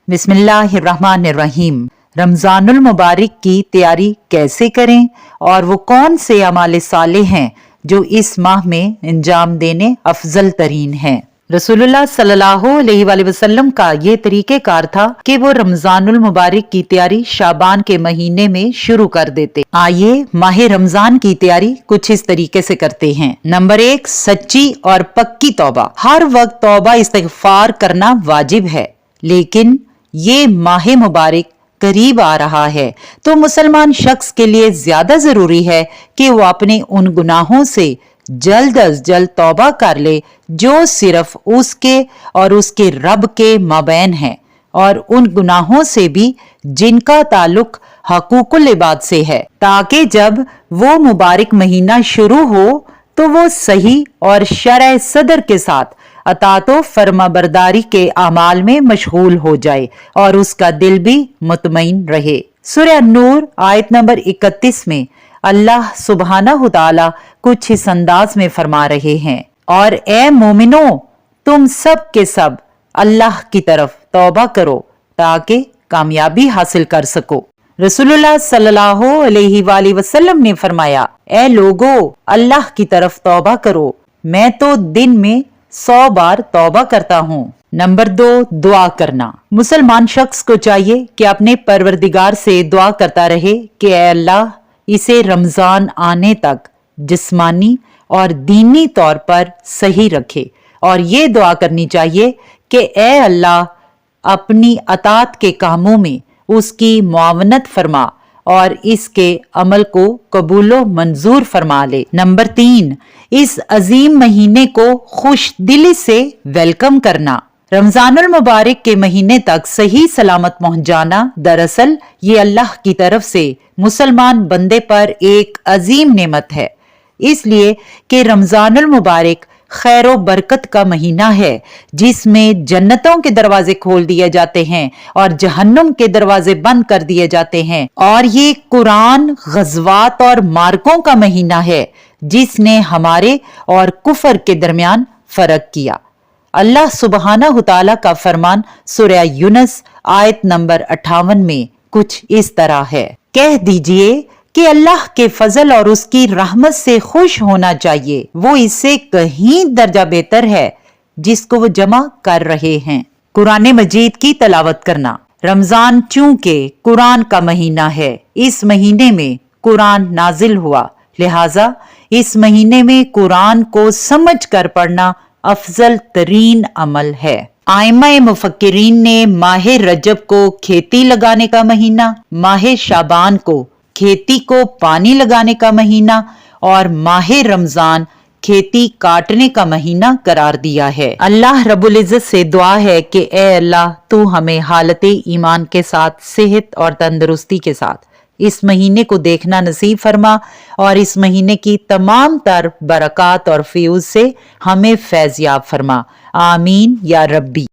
बिस्मिल्लाहिर्रहमानिर्रहीम। रमजानुल मुबारक की तैयारी कैसे करें और वो कौन से अमाल साले हैं जो इस माह में अंजाम देने अफजल तरीन हैं। रसूलुल्लाह सल्लल्लाहु अलैहि वसल्लम का ये तरीक़ेकार था कि वो रमजानुल मुबारक की तैयारी शाबान के महीने में शुरू कर देते। आइए माह रमजान की तैयारी कुछ इस तरीके से करते हैं। नंबर 1, सच्ची और पक्की तौबा। हर वक्त तौबा इस्तिग़फ़ार करना वाजिब है, लेकिन ये माह मुबारक करीब आ रहा है तो मुसलमान शख्स के लिए ज्यादा जरूरी है कि वो अपने उन गुनाहों से जल्द अज जल्द तौबा कर ले जो सिर्फ उसके और उसके रब के माबैन है, और उन गुनाहों से भी जिनका ताल्लुक हकूकुल इबाद से है, ताकि जब वो मुबारक महीना शुरू हो तो वो सही और शरअ सदर के साथ अतातो फरमाबरदारी के अमाल में मशगूल हो जाए और उसका दिल भी मुतमईन रहे। सूरह नूर आयत नंबर 31 में अल्लाह सुब्हानहु तआला कुछ इस अंदाज में फरमा रहे हैं, और ए मोमिनो, तुम सब के सब अल्लाह की तरफ तौबा करो ताकि कामयाबी हासिल कर सको। रसूलुल्लाह सल्लल्लाहु अलैहि वसल्लम ने फरमाया, ए लोगो, अल्लाह की तरफ तौबा करो, मैं तो दिन में 100 बार तौबा करता हूँ। नंबर 2, दुआ करना। मुसलमान शख्स को चाहिए कि अपने परवरदिगार से दुआ करता रहे कि ऐ अल्लाह, इसे रमजान आने तक जिस्मानी और दीनी तौर पर सही रखे, और ये दुआ करनी चाहिए कि ऐ अल्लाह, अपनी अतात के कामों में उसकी मुआवनत फरमा और इसके अमल को कबूलो मंजूर फरमा ले। नंबर 3, इस अजीम महीने को खुश दिली से वेलकम करना। रमजानुल मुबारक के महीने तक सही सलामत पहुंच जाना दरअसल ये अल्लाह की तरफ से मुसलमान बंदे पर एक अजीम नेमत है, इसलिए कि रमजानुल मुबारक खैर व बरकत का महीना है जिसमें जन्नतों के दरवाजे खोल दिए जाते हैं और जहन्नुम के दरवाजे बंद कर दिए जाते हैं, और ये कुरान, गज़वात और मार्कों का महीना है जिसने हमारे और कुफर के दरमियान फर्क किया। अल्लाह सुब्हानहु तआला का फरमान सूरह यूनुस आयत नंबर 58 में कुछ इस तरह है, कह दीजिए कि अल्लाह के फजल और उसकी रहमत से खुश होना चाहिए, वो इससे कहीं दर्जा बेहतर है जिसको वो जमा कर रहे हैं। कुरान मजीद की तलावत करना। रमजान चूंकि कुरान का महीना है, इस महीने में कुरान नाजिल हुआ, लिहाजा इस महीने में कुरान को समझ कर पढ़ना अफजल तरीन अमल है। आइमा मुफक्किरीन ने माह रजब को खेती लगाने का महीना, माह शाबान को खेती को पानी लगाने का महीना और माह रमजान खेती काटने का महीना करार दिया है। अल्लाह रब्बुल इज्जत से दुआ है कि ए अल्लाह, तू हमें हालत ईमान के साथ, सेहत और तंदुरुस्ती के साथ इस महीने को देखना नसीब फरमा, और इस महीने की तमाम तर बरकत और फ्यूज से हमें फैज़याब फरमा। आमीन या रब्बी।